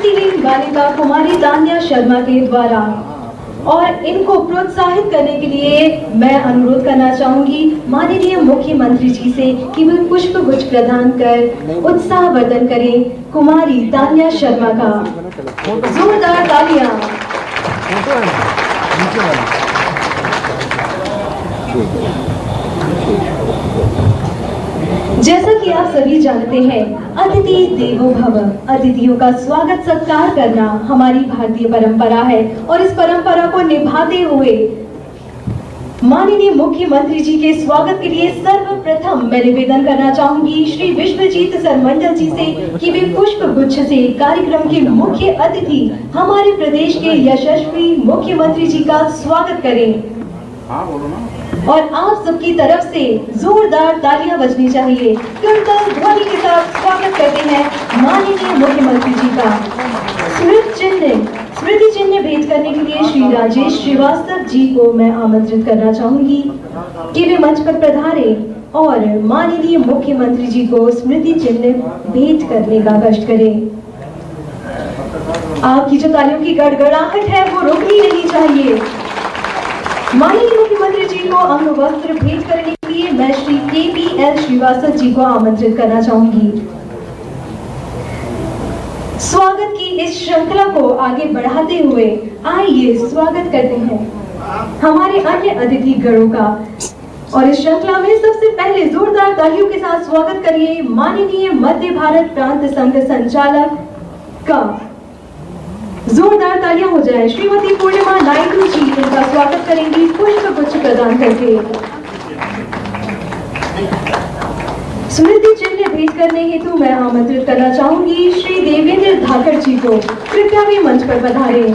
दृष्टिहीन बालिका कुमारी तान्या शर्मा के द्वारा और इनको प्रोत्साहित करने के लिए मैं अनुरोध करना चाहूंगी माननीय मुख्यमंत्री जी से कि वे पुष्प गुच्छ प्रदान कर उत्साहवर्धन करें कुमारी तान्या शर्मा का। जोरदार तालियां। जैसा कि आप सभी जानते हैं, अतिथि देवो भव, अतिथियों का स्वागत सत्कार करना हमारी भारतीय परंपरा है और इस परंपरा को निभाते हुए माननीय मुख्यमंत्री जी के स्वागत के लिए सर्वप्रथम मैं निवेदन करना चाहूंगी श्री विश्वजीत सरमंडल जी से कि वे पुष्प गुच्छ से कार्यक्रम के मुख्य अतिथि हमारे प्रदेश के यशस्वी मुख्यमंत्री जी का स्वागत करें। और आप सबकी तरफ से जोरदार तालियां बजनी चाहिए। कीर्तन ध्वनि के साथ स्वागत करते हैं माननीय मुख्यमंत्री जी का। स्मृति चिन्ह भेंट करने के लिए श्री राजेश श्रीवास्तव जी को मैं आमंत्रित करना चाहूंगी कि वे मंच पर पधारे और माननीय मुख्यमंत्री जी को स्मृति चिन्ह भेंट करने का कष्ट करें। आपकी जो तालियों की गड़गड़ाहट है वो रुकनी नहीं चाहिए। माननीय मुख्यमंत्री जी को अंग वस्त्र भेंट करने के लिए मैं श्री KPL श्रीवास्तव जी को आमंत्रित करना चाहूंगी। स्वागत की इस श्रृंखला को आगे बढ़ाते हुए आइए स्वागत करते हैं हमारे अन्य अतिथि गणों का। और इस श्रृंखला में सबसे पहले जोरदार तालियों के साथ स्वागत करिए माननीय मध्य भारत प्रांत संघ संचालक का। जोरदार तालियां हो जाए। श्रीमती पूर्णिमा नायडू जी इनका स्वागत करेंगी पुष्प गुच्छ प्रदान करके। स्मृति चिन्ह भेंट करने हेतु मैं आमंत्रित करना चाहूंगी श्री देवेंद्र धाकड़ जी को। कृपया भी मंच पर पधारें।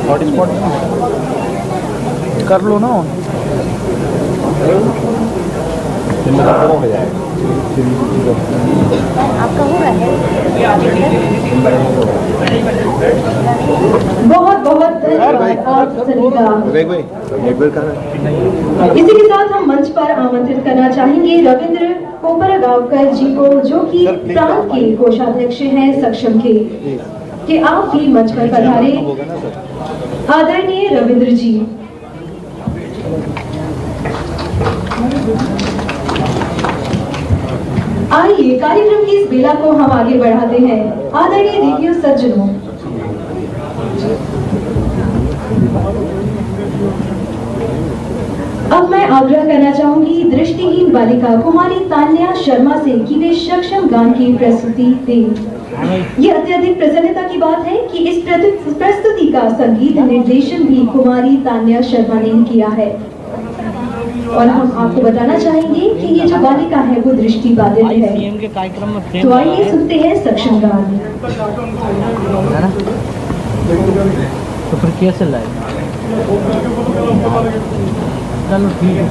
हॉटस्पॉट कर लो ना। आपका हो रहा है। बहुत बहुत धन्यवाद आप सभी का। इसी के साथ हम मंच पर आमंत्रित करना चाहेंगे रविंद्र कोपरगांवकर जी को, जो कि प्रांत के कोषाध्यक्ष हैं सक्षम के, कि आप भी मंच पर पधारे। आदरणीय रविंद्र जी। आइए कार्यक्रम की इस बेला को हम आगे बढ़ाते हैं। आदरणीय देवियों सज्जनों, अब मैं आग्रह करना चाहूंगी दृष्टिहीन बालिका कुमारी तान्या शर्मा से कि वे सक्षम गान की प्रस्तुति दें। ये अत्यधिक प्रसन्नता की बात है कि इस प्रस्तुति का संगीत निर्देशन भी कुमारी तान्या शर्मा ने किया है। और हम आपको बताना चाहेंगे कि ये जो बालिका है वो दृष्टि बाधित है। तो आइए सुनते हैं सक्षम गान। तो फिर कैसे लाए? चलो ठीक है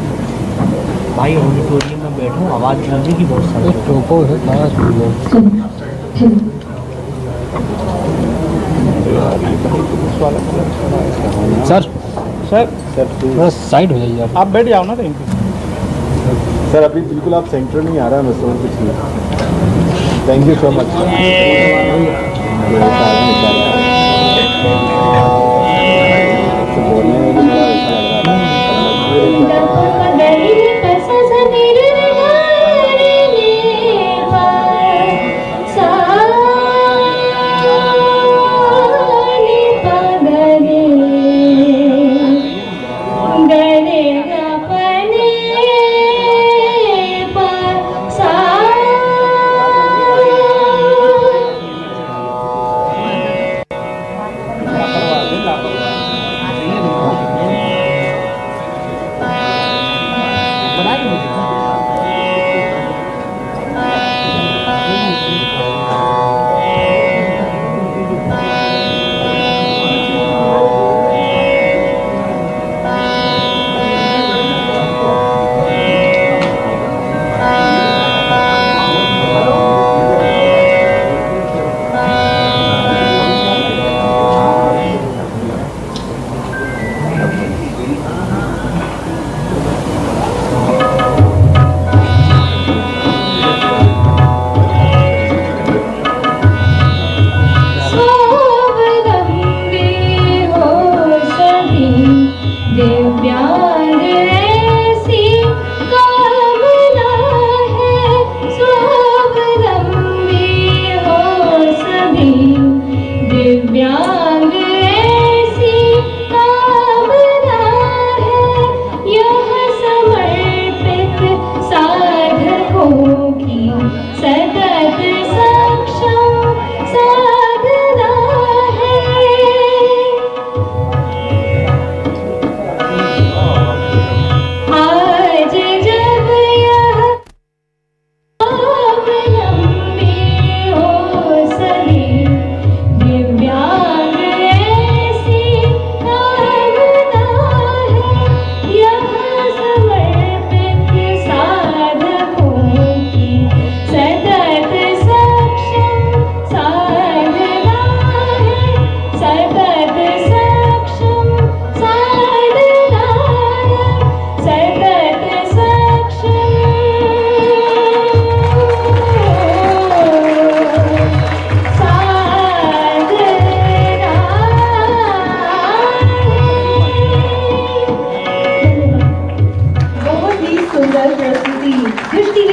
भाई, ऑडिटोरियम में बैठो, आवाज़ की बहुत सारी टोको है। सर सर सर थोड़ा साइड हो जाइए। आप बैठ जाओ ना कहीं पे। सर अभी बिल्कुल आप सेंटर नहीं आ रहा है, मैं समझ कुछ नहीं। Thank you so much. बोलने में भी बड़ा अच्छा लग रहा है।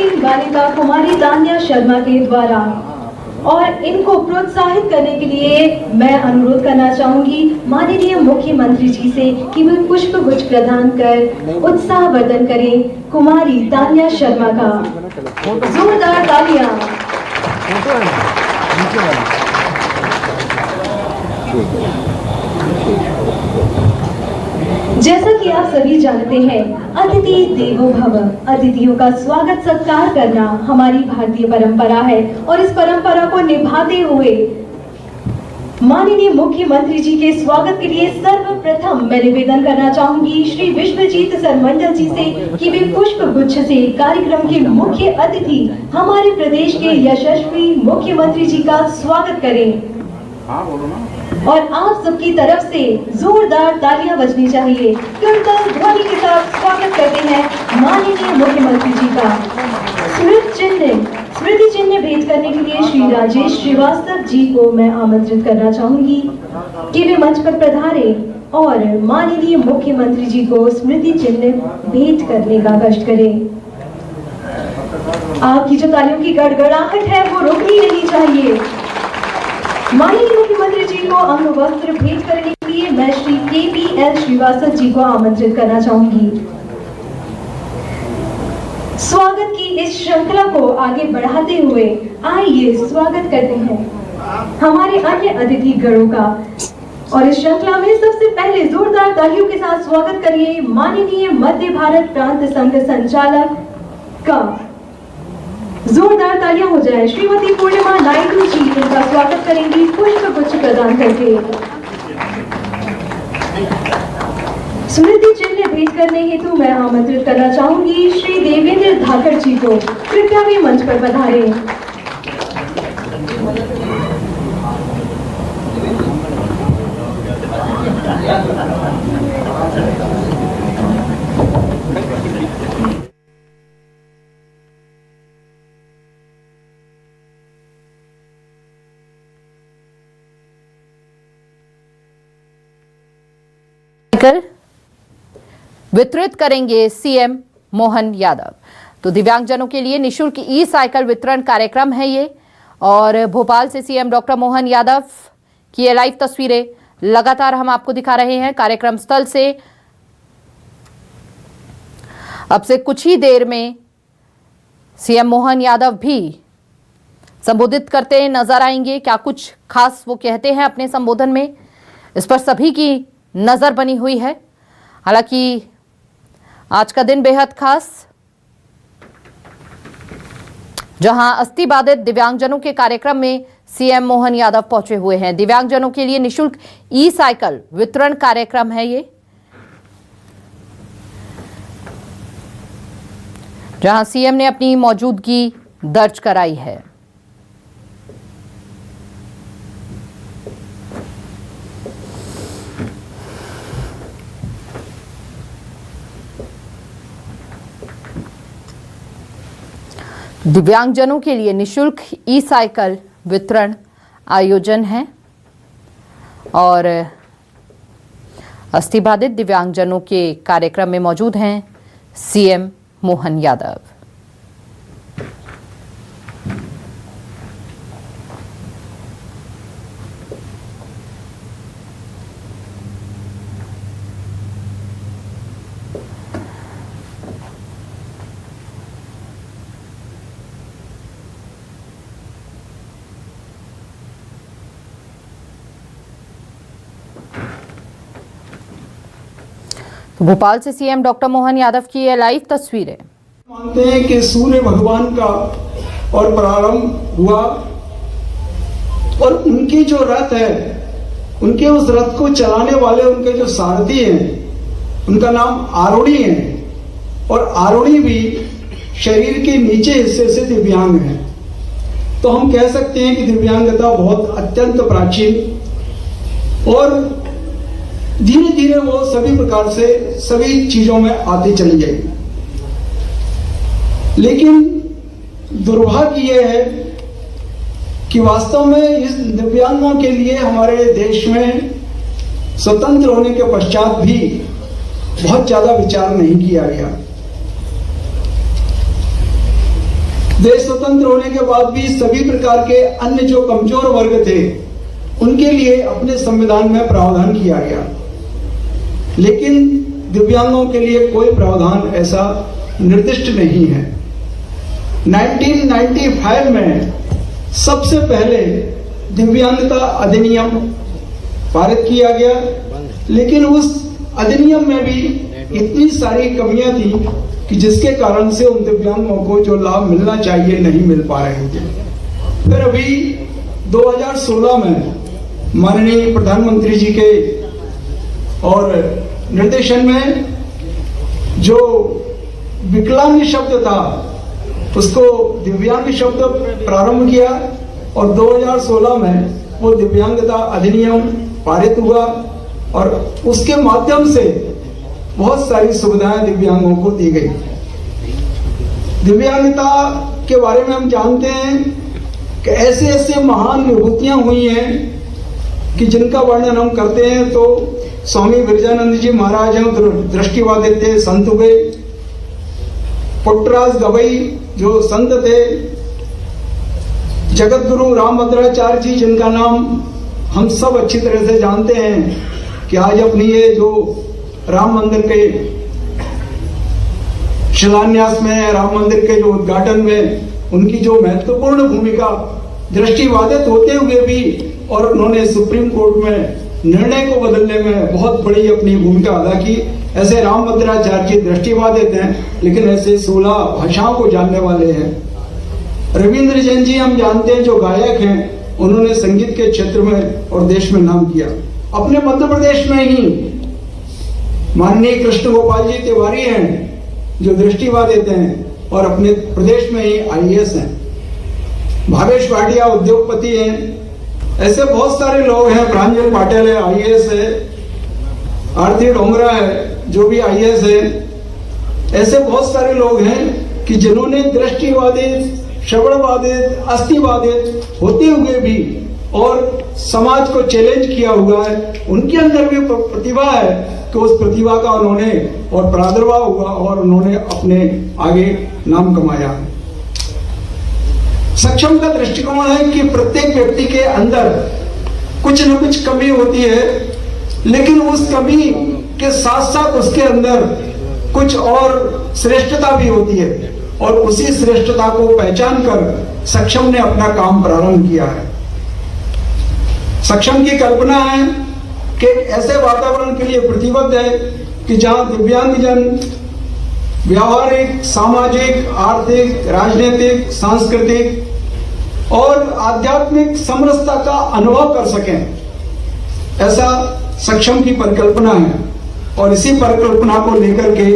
नवीन बालिका कुमारी तान्या शर्मा के द्वारा। और इनको प्रोत्साहित करने के लिए मैं अनुरोध करना चाहूंगी माननीय मुख्यमंत्री जी से कि वे पुष्प गुच्छ प्रदान कर उत्साहवर्धन करें कुमारी तान्या शर्मा का। जोरदार तालियां। जैसा कि आप सभी जानते हैं, अतिथि देवो भव, अतिथियों का स्वागत सत्कार करना हमारी भारतीय परंपरा है और इस परंपरा को निभाते हुए माननीय मुख्यमंत्री जी के स्वागत के लिए सर्वप्रथम मैं निवेदन करना चाहूंगी श्री विश्वजीत सर मंडल जी से कि वे पुष्प गुच्छ से कार्यक्रम के मुख्य अतिथि हमारे प्रदेश के यशस्वी मुख्यमंत्री जी का स्वागत करें। और आप सबकी तरफ से जोरदार तालियां बजनी चाहिए। कीर्तन ध्वनि के साथ स्वागत करते हैं माननीय मुख्यमंत्री जी का। स्मृति चिन्ह भेंट करने के लिए श्री राजेश श्रीवास्तव जी को मैं आमंत्रित करना चाहूंगी कि वे मंच पर पधारे और माननीय मुख्यमंत्री जी को स्मृति चिन्ह भेंट करने का कष्ट करें। आपकी जो तालियों की गड़गड़ाहट है वो रुकनी नहीं चाहिए। माननीय मुख्यमंत्री जी को अंग वस्त्र भेंट करने के लिए मैं श्री KPL श्रीवास्तव जी को आमंत्रित करना चाहूंगी। स्वागत की इस श्रृंखला को आगे बढ़ाते हुए आइए स्वागत करते हैं हमारे अन्य अतिथि गणों का। और इस श्रृंखला में सबसे पहले जोरदार तालियों के साथ स्वागत करिए माननीय मध्य भारत प्रांत संघ संचालक का। जोरदार तालियां हो जाए। श्रीमती पूर्णिमा नायडू जी इनका स्वागत करेंगी पुष्प गुच्छ प्रदान करके। स्मृति चिन्ह भेंट करने हेतु मैं आमंत्रित करना चाहूंगी श्री देवेंद्र धाकर जी को। कृपया भी मंच पर पधारें। वितरित करेंगे सीएम मोहन यादव। तो दिव्यांगजनों के लिए निशुल्क ई साइकिल वितरण कार्यक्रम है ये। और भोपाल से सीएम डॉक्टर मोहन यादव की ये लाइव तस्वीरें लगातार हम आपको दिखा रहे हैं कार्यक्रम स्थल से। अब से कुछ ही देर में सीएम मोहन यादव भी संबोधित करते नजर आएंगे। क्या कुछ खास वो कहते हैं अपने संबोधन में, इस पर सभी की नजर बनी हुई है। हालांकि आज का दिन बेहद खास, जहां अस्थि बाधित दिव्यांगजनों के कार्यक्रम में सीएम मोहन यादव पहुंचे हुए हैं। दिव्यांगजनों के लिए निशुल्क ई साइकिल वितरण कार्यक्रम है ये, जहां सीएम ने अपनी मौजूदगी दर्ज कराई है। दिव्यांगजनों के लिए निशुल्क ई साइकिल वितरण आयोजन है और अस्थि बाधित दिव्यांगजनों के कार्यक्रम में मौजूद हैं सीएम मोहन यादव। तो भोपाल से सीएम डॉक्टर मोहन यादव की ये लाइव तस्वीरें। मानते हैं कि सूर्य भगवान का और प्रारंभ हुआ और उनकी जो रथ है, उनके उस रथ को चलाने वाले उनके जो सारथी हैं, उनका नाम आरोणी है और आरोणी भी शरीर के नीचे हिस्से से दिव्यांग है। तो हम कह सकते हैं कि दिव्यांगता बहुत अत्यंत प्राचीन और धीरे धीरे वो सभी प्रकार से सभी चीजों में आती चली गई। लेकिन दुर्भाग्य यह है कि वास्तव में इस दिव्यांगों के लिए हमारे देश में स्वतंत्र होने के पश्चात भी बहुत ज्यादा विचार नहीं किया गया। देश स्वतंत्र होने के बाद भी सभी प्रकार के अन्य जो कमजोर वर्ग थे उनके लिए अपने संविधान में प्रावधान किया गया, लेकिन दिव्यांगों के लिए कोई प्रावधान ऐसा निर्दिष्ट नहीं है। 1995 में सबसे पहले दिव्यांगता अधिनियम पारित किया गया, लेकिन उस अधिनियम में भी इतनी सारी कमियां थी कि जिसके कारण से उन दिव्यांगों को जो लाभ मिलना चाहिए नहीं मिल पा रहे थे। फिर अभी 2016 में माननीय प्रधानमंत्री जी के और निर्देशन में जो विकलांग शब्द था उसको दिव्यांग शब्द प्रारंभ किया और 2016 में वो दिव्यांगता अधिनियम पारित हुआ और उसके माध्यम से बहुत सारी सुविधाएं दिव्यांगों को दी गई। दिव्यांगता के बारे में हम जानते हैं कि ऐसे ऐसे महान विभूतियां हुई हैं कि जिनका वर्णन हम करते हैं तो स्वामी विरजानंद जी महाराज हैं, दृष्टिबाधित थे, संत हुए। पुट्टराज गवई जो संत थे, जगत गुरु रामभद्राचार्य जी जिनका नाम हम सब अच्छी तरह से जानते हैं कि आज अपनी ये जो राम मंदिर के शिलान्यास में, राम मंदिर के जो उद्घाटन में उनकी जो महत्वपूर्ण भूमिका, दृष्टिबाधित होते हुए भी और उन्होंने सुप्रीम कोर्ट में निर्णय को बदलने में बहुत बड़ी अपनी भूमिका अदा की। ऐसे रामभद्राचार्य जी दृष्टिबाधित हैं लेकिन ऐसे 16 भाषाओं को जानने वाले हैं। रविंद्र जैन जी हम जानते हैं जो गायक हैं, उन्होंने संगीत के क्षेत्र में और देश में नाम किया। अपने मध्य प्रदेश में ही माननीय कृष्ण गोपाल जी तिवारी हैं जो दृष्टिबाधित हैं और अपने प्रदेश में ही IAS हैं। भावेश भाटिया उद्योगपति हैं। ऐसे बहुत सारे लोग हैं, प्रांजल पाटिल है IAS है, आरती डोंगरा है जो भी IAS है। ऐसे बहुत सारे लोग हैं कि जिन्होंने दृष्टिबाधित, श्रवणबाधित, अस्थिबाधित होते हुए भी और समाज को चैलेंज किया हुआ है। उनके अंदर भी प्रतिभा है कि उस प्रतिभा का उन्होंने और प्रादुर्भाव हुआ और उन्होंने अपने आगे नाम कमाया। सक्षम का दृष्टिकोण है कि प्रत्येक व्यक्ति के अंदर कुछ न कुछ कमी होती है, लेकिन उस कमी के साथ साथ उसके अंदर कुछ और श्रेष्ठता भी होती है और उसी श्रेष्ठता को पहचान कर सक्षम ने अपना काम प्रारंभ किया है। सक्षम की कल्पना है कि ऐसे वातावरण के लिए प्रतिबद्ध है कि जहां दिव्यांगजन व्यावहारिक, सामाजिक, आर्थिक, राजनीतिक, सांस्कृतिक और आध्यात्मिक समरसता का अनुभव कर सकें। ऐसा सक्षम की परिकल्पना है और इसी परिकल्पना को लेकर के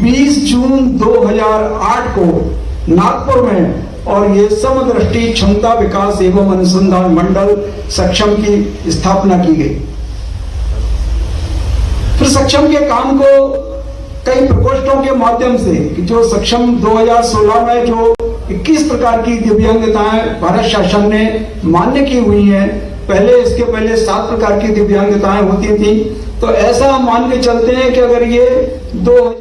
20 जून 2008 को नागपुर में और ये समदृष्टि क्षमता विकास एवं अनुसंधान मंडल सक्षम की स्थापना की गई। फिर सक्षम के काम को कई प्रकोष्ठों के माध्यम से कि जो सक्षम 2016 में जो 21 प्रकार की दिव्यांगताएं भारत शासन ने मान्य की हुई हैं, पहले इसके पहले 7 प्रकार की दिव्यांगताएं होती थी। तो ऐसा मान के चलते हैं कि अगर ये 2000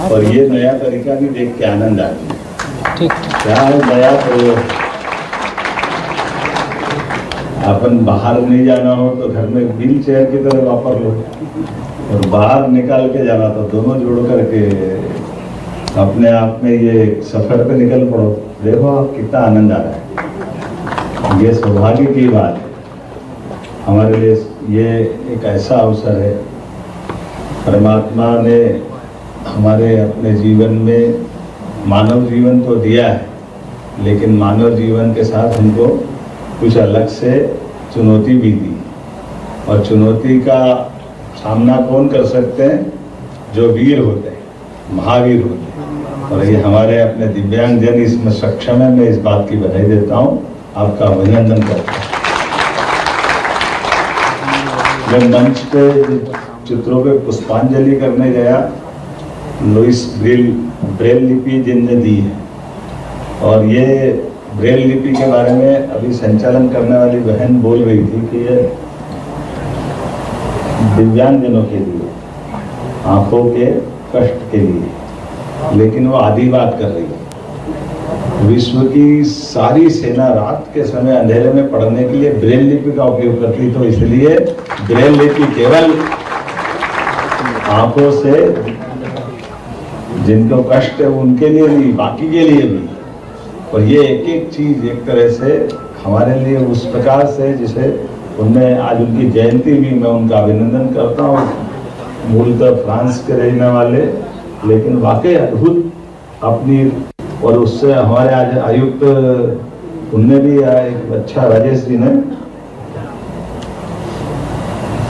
और ये नया तरीका भी देख के आनंद आ गया। ठीक। क्या है नया प्रयोग, अपन बाहर नहीं जाना हो तो घर में व्हील चेयर की तरह वापर लो, और बाहर निकाल के जाना तो दोनों जोड़ करके अपने आप में ये सफर पे निकल पड़ो। देखो आप कितना आनंद आ रहा है, ये सौभाग्य की बात है हमारे लिए। ये एक ऐसा अवसर है, परमात्मा ने हमारे अपने जीवन में मानव जीवन तो दिया है, लेकिन मानव जीवन के साथ हमको कुछ अलग से चुनौती भी दी, और चुनौती का सामना कौन कर सकते हैं? जो वीर होते हैं, महावीर होते हैं, और ये हमारे अपने दिव्यांग जन इसमें सक्षम है। मैं इस बात की बधाई देता हूँ, आपका अभिनंदन करता हूँ। मैं मंच पे चित्रों पे पुष्पांजलि करने गया, लुइस ब्रेल लिपि जिनने दी है, और ये ब्रेल लिपि के बारे में अभी संचालन करने वाली बहन बोल रही थी कि ये दिव्यांगजनों के लिए, आंखों के कष्ट के लिए, लेकिन वो आधी बात कर रही है। विश्व की सारी सेना रात के समय अंधेरे में पढ़ने के लिए ब्रेल लिपि का उपयोग करती, तो इसलिए ब्रेल लिपि केवल आंखों से जिनको कष्ट है उनके लिए नहीं, बाकी के लिए भी। और ये एक एक चीज एक तरह से हमारे लिए उस प्रकार से, जिसे उनने आज उनकी जयंती भी, मैं उनका अभिनंदन करता हूँ। मूलतः फ्रांस के रहने वाले, लेकिन वाकई अद्भुत अपनी, और उससे हमारे आज आयुक्त उनने भी एक अच्छा, राजेश जी ने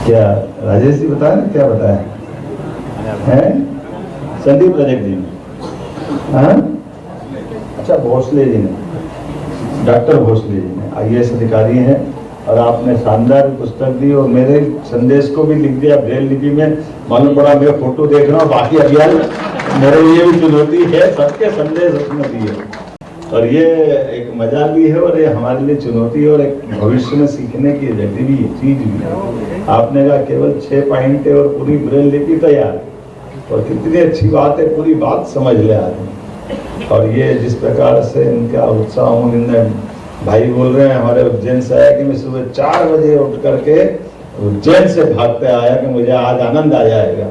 क्या, राजेश जी बताया ना क्या बताया है, संदीप रजक जी ने, हाँ अच्छा भोसले जी ने, डॉक्टर भोसले जी ने, IAS अधिकारी हैं, और आपने शानदार पुस्तक दी, और मेरे संदेश को भी लिख दिया ब्रेल लिपि में। मालूम पड़ा मैं फोटो देख रहा हूँ, बाकी अभियान मेरे लिए भी चुनौती है, सबके संदेश उसमें दिए, और ये एक मजा भी है और ये हमारे लिए चुनौती है, और एक भविष्य में सीखने की जगह भी चीज भी है। आपने कहा केवल 6 पॉइंट है और पूरी ब्रेल लिपि तैयार, और कितनी अच्छी बात है, पूरी बात समझ ले आदमी। और ये जिस प्रकार से इनका उत्साह, इनने भाई बोल रहे हैं हमारे उज्जैन से आया कि मैं सुबह 4 बजे उठ करके उज्जैन से भागते आया कि मुझे आज आनंद आ जाएगा।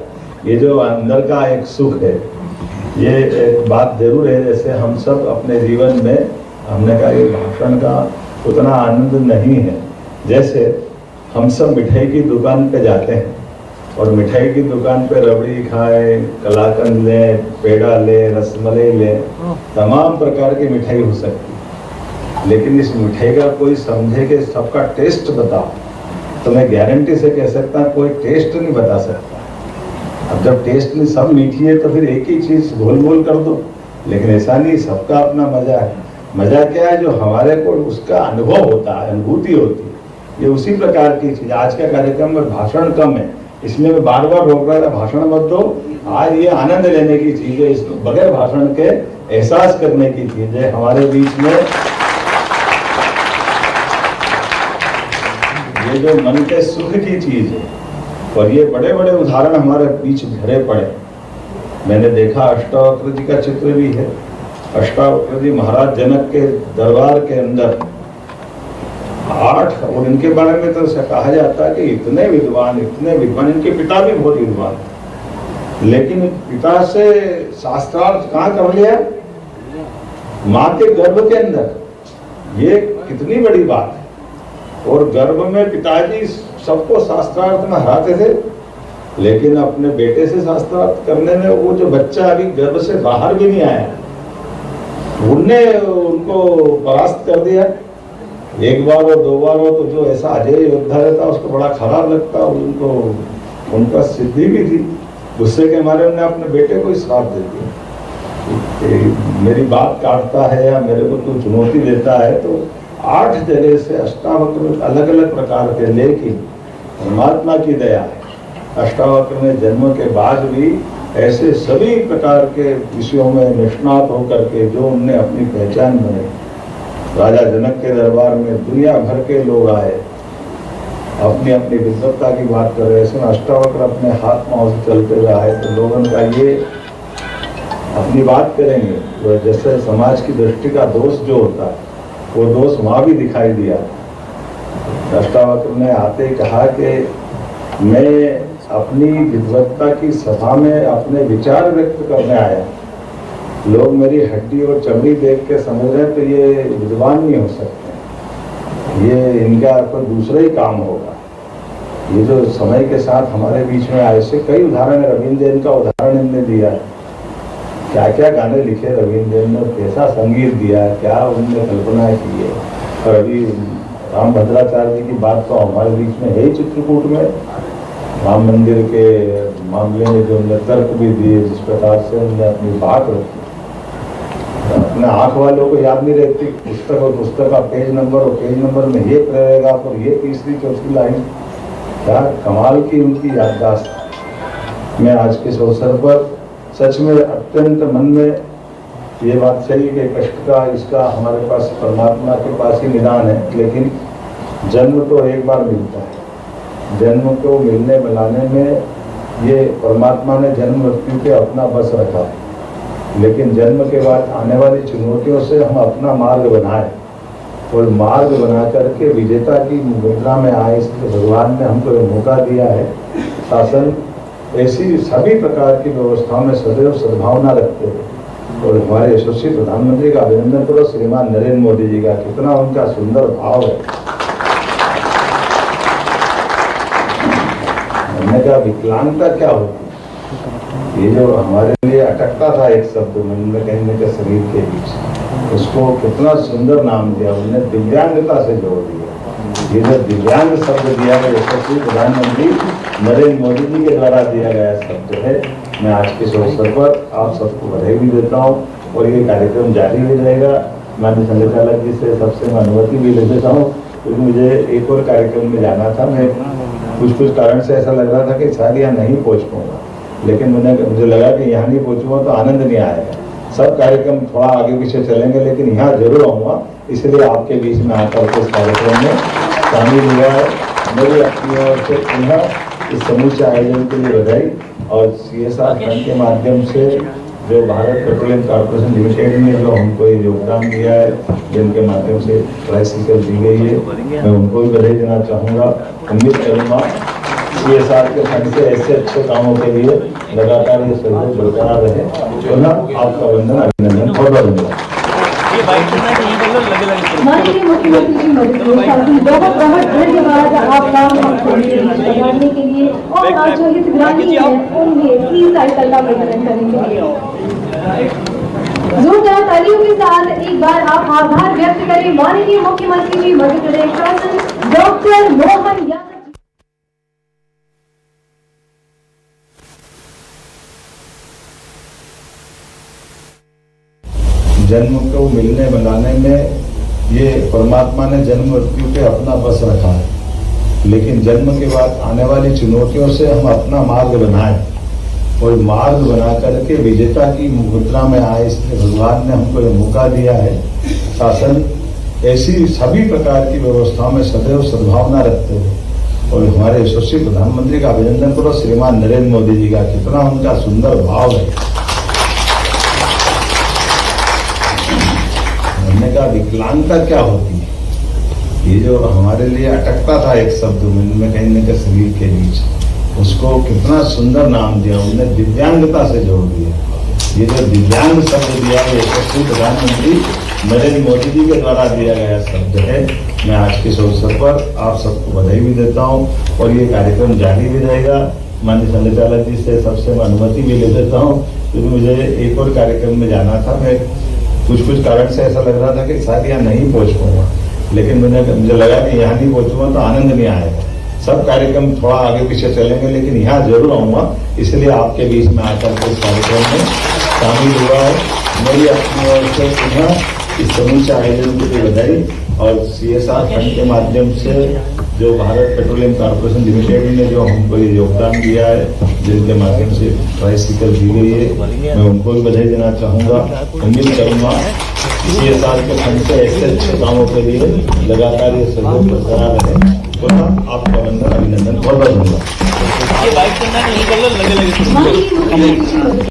ये जो अंदर का एक सुख है, ये एक बात जरूर है। जैसे हम सब अपने जीवन में, हमने कहा ये भाषण का उतना आनंद नहीं है, जैसे हम सब मिठाई की दुकान पे जाते हैं और मिठाई की दुकान पे रबड़ी खाएं, कलाकंद लें, पेड़ा लें, रसमलाई लें, तमाम प्रकार की मिठाई हो सकती है, लेकिन इस मिठाई का कोई समझे कि सबका टेस्ट बताओ, तो मैं गारंटी से कह सकता हूँ कोई टेस्ट नहीं बता सकता। अब जब टेस्ट नहीं, सब मीठी है तो फिर एक ही चीज घोल मोल कर दो, लेकिन ऐसा नहीं, सबका अपना मजा है। मजा क्या है? जो हमारे को उसका अनुभव होता है, अनुभूति होती है, ये उसी प्रकार की चीज। आज का कार्यक्रम में भाषण कम है, इसलिए मैं बार बार रोक रहा था भाषण मत दो। आज ये आनंद लेने की चीज है, इसको बगैर भाषण के एहसास करने की चीज है हमारे बीच में। ये जो मन के सुख की चीज है, और ये बड़े बड़े उदाहरण हमारे बीच भरे पड़े। मैंने देखा अष्टावक्र जी का चित्र भी है। अष्टावक्र जी महाराज जनक के दरबार के अंदर 8, और इनके बारे में तो कहा जाता है कि इतने विद्वान, इनके पिता भी बहुत विद्वान, लेकिन पिता से शास्त्रार्थ कहाँ कर लिया? माँ के गर्भ के अंदर। ये कितनी बड़ी बात है। और गर्भ में पिताजी सबको शास्त्रार्थ में हराते थे, लेकिन अपने बेटे से शास्त्रार्थ करने में वो जो बच्चा अभी गर्भ से बाहर भी नहीं आया, उनने उनको परास्त कर दिया। एक बार और 2 बार हो तो जो ऐसा अजय योद्धा रहता उसको बड़ा खराब लगता, उनको उनका सिद्धि भी थी। गुस्से के मारे उन्होंने अपने बेटे को श्राप दे दिया, मेरी बात काटता है या मेरे को तू चुनौती देता है। तो 8 जगह से अष्टावक्र अलग अलग प्रकार के, लेकिन परमात्मा की दया है, अष्टावक्र में जन्म के बाद भी ऐसे सभी प्रकार के विषयों में निष्णात होकर के जो उनने अपनी पहचान बनाई। राजा जनक के दरबार में दुनिया भर के लोग आए, अपनी अपनी विद्वत्ता की बात कर रहे हैं। अष्टावक्र अपने हाथ पांव से चलते हुए आए, तो लोगों का ये अपनी बात करेंगे तो जैसे समाज की दृष्टि का दोष जो होता है वो दोष वहाँ भी दिखाई दिया। अष्टावक्र ने आते ही कहा कि मैं अपनी विद्वत्ता की सभा में अपने विचार व्यक्त करने आया, लोग मेरी हड्डी और चमड़ी देख के समझ रहे हैं तो ये विद्वान नहीं हो सकते, ये इनका कोई दूसरा ही काम होगा। ये जो समय के साथ हमारे बीच में आए से कई उदाहरण है। रविंद्र जैन का उदाहरण इनने दिया है, क्या क्या गाने लिखे रविंद्र जैन ने, कैसा संगीत दिया, क्या उनने कल्पना की है। और अभी राम भद्राचार्य जी की बात तो हमारे बीच में है ही चित्रकूट में, राम मंदिर के मामले में जो उन्होंने तर्क भी दिए, जिस प्रकार से उन्होंने अपनी बात रखी, अपने आंख वालों को याद नहीं रहती पुस्तक और पुस्तक का पेज नंबर और पेज नंबर में ये पैराग्राफ और ये तीसरी चौथी लाइन, क्या कमाल की उनकी याददाश्त। मैं आज के इस अवसर पर सच में अत्यंत मन में ये बात सही कि कष्ट का इसका हमारे पास परमात्मा के पास ही निदान है, लेकिन जन्म तो एक बार मिलता है। जन्म को मिलने बनाने में ये परमात्मा ने जन्म मृत्यु के अपना बस रखा है, लेकिन जन्म के बाद आने वाली चुनौतियों से हम अपना मार्ग बनाए और मार्ग बना करके विजेता की मुद्रा में आए, इसलिए भगवान ने हमको ये मौका दिया है। शासन ऐसी सभी प्रकार की व्यवस्थाओं में सदैव सद्भावना रखते हैं और हमारे यशस्वी प्रधानमंत्री का अभिनंदन करो, श्रीमान नरेंद्र मोदी जी का, कितना उनका सुंदर भाव है। हमने कहा विकलांगता क्या होती, ये जो हमारे लिए अटकता था एक शब्द मन में कहने के शरीर के बीच, उसको कितना सुंदर नाम दिया उन्होंने, दिव्यांगता से जोड़ दिया। ये जो दिव्यांग शब्द दिया गया यशस्वी प्रधानमंत्री नरेंद्र मोदी जी के द्वारा दिया गया शब्द है। मैं आज के इस अवसर पर आप सबको बधाई भी देता हूँ और ये कार्यक्रम जारी भी रहेगा। माननीय संचालक जी से सबसे मैं अनुमति भी ले देता हूँ, क्योंकि मुझे एक और कार्यक्रम में जाना था। मैं कुछ कारण से ऐसा लग रहा था कि शायद यहाँ नहीं पहुँच पाऊंगा, लेकिन मुझे लगा कि यहाँ नहीं पहुँचूंगा तो आनंद नहीं आएगा। सब कार्यक्रम थोड़ा आगे पीछे चलेंगे, लेकिन यहाँ जरूर आऊँगा, इसलिए आपके बीच में आकर के इस कार्यक्रम में शामिल हुआ है। मेरी अपनी ओर से पुनः इस समूचे आयोजन के लिए बधाई और CSR फंड के माध्यम से जो भारत पेट्रोलियम कॉर्पोरेशन लिमिटेड ने जो हमको ये योगदान दिया है, जिनके माध्यम से ट्राइसिकल दी गई है, मैं उनको भी बधाई देना चाहूँगा। उम्मीद करूँगा CSR के फंड से ऐसे अच्छे कामों के लिए लगातार ये सहयोग बरकरार रहे। पुनः आपका वंदन अभिनंदन बहुत बहुत धन्यवाद। माननीय मुख्यमंत्री जी महोदय बहुत बहुत धन्यवाद आपका बताने के लिए, और आज जो हितग्राही हैं उन्हें फ्री साइकिल का वितरण करने के लिए जोरदार तालियों के साथ एक बार आप आभार व्यक्त करें माननीय मुख्यमंत्री जी मध्य प्रदेश शासन डॉक्टर मोहन यादव। जन्म को मिलने बनाने में ये परमात्मा ने जन्म मृत्यु के अपना बस रखा है, लेकिन जन्म के बाद आने वाली चुनौतियों से हम अपना मार्ग बनाए और मार्ग बना करके विजेता की मुद्रा में आए, इसलिए भगवान ने हमको ये मौका दिया है। शासन ऐसी सभी प्रकार की व्यवस्थाओं में सदैव सद्भावना रखते हैं और हमारे यशस्वी प्रधानमंत्री का अभिनंदन करो, श्रीमान नरेंद्र मोदी जी का, कितना उनका सुंदर भाव है। हमने कहा विकलांगता क्या होती है, ये जो हमारे लिए अटकता था एक शब्द मन में कहने के शरीर के बीच, उसको कितना सुंदर नाम दिया उन्होंने, दिव्यांगता से जोड़ दिया। ये जो दिव्यांग शब्द दिया है यशस्वी प्रधानमंत्री नरेंद्र मोदी जी के द्वारा दिया गया शब्द है। मैं आज के इस अवसर पर आप सबको बधाई भी देता हूँ और ये कार्यक्रम जारी भी रहेगा। माननीय संचालक जी से सबसे मैं अनुमति भी ले देता हूँ, क्योंकि मुझे एक और कार्यक्रम में जाना था। मैं कुछ कारण से ऐसा लग रहा था कि शायद यहाँ नहीं पहुँच पाऊंगा, लेकिन मुझे लगा कि यहाँ नहीं पहुँचूंगा तो आनंद नहीं आएगा। सब कार्यक्रम थोड़ा आगे पीछे चलेंगे, लेकिन यहाँ जरूर आऊँगा, इसलिए आपके बीच में आकर के इस कार्यक्रम में शामिल हुआ है। मेरी अपनी ओर से पुनः इस समूचे आयोजन के लिए बधाई और CSR फंड के माध्यम से जो भारत पेट्रोलियम कॉर्पोरेशन लिमिटेड ने जो हमको ये योगदान दिया है, जिनके माध्यम से ट्राइसिकल दी गई है, मैं उनको भी बधाई देना चाहूँगा। उम्मीद करूँगा CSR के फंड से ऐसे अच्छे कामों के लिए लगातार ये सहयोग बरकरार रहे। पुनः आपका वंदन अभिनंदन बहुत बहुत धन्यवाद। माननीय मुख्यमंत्री जी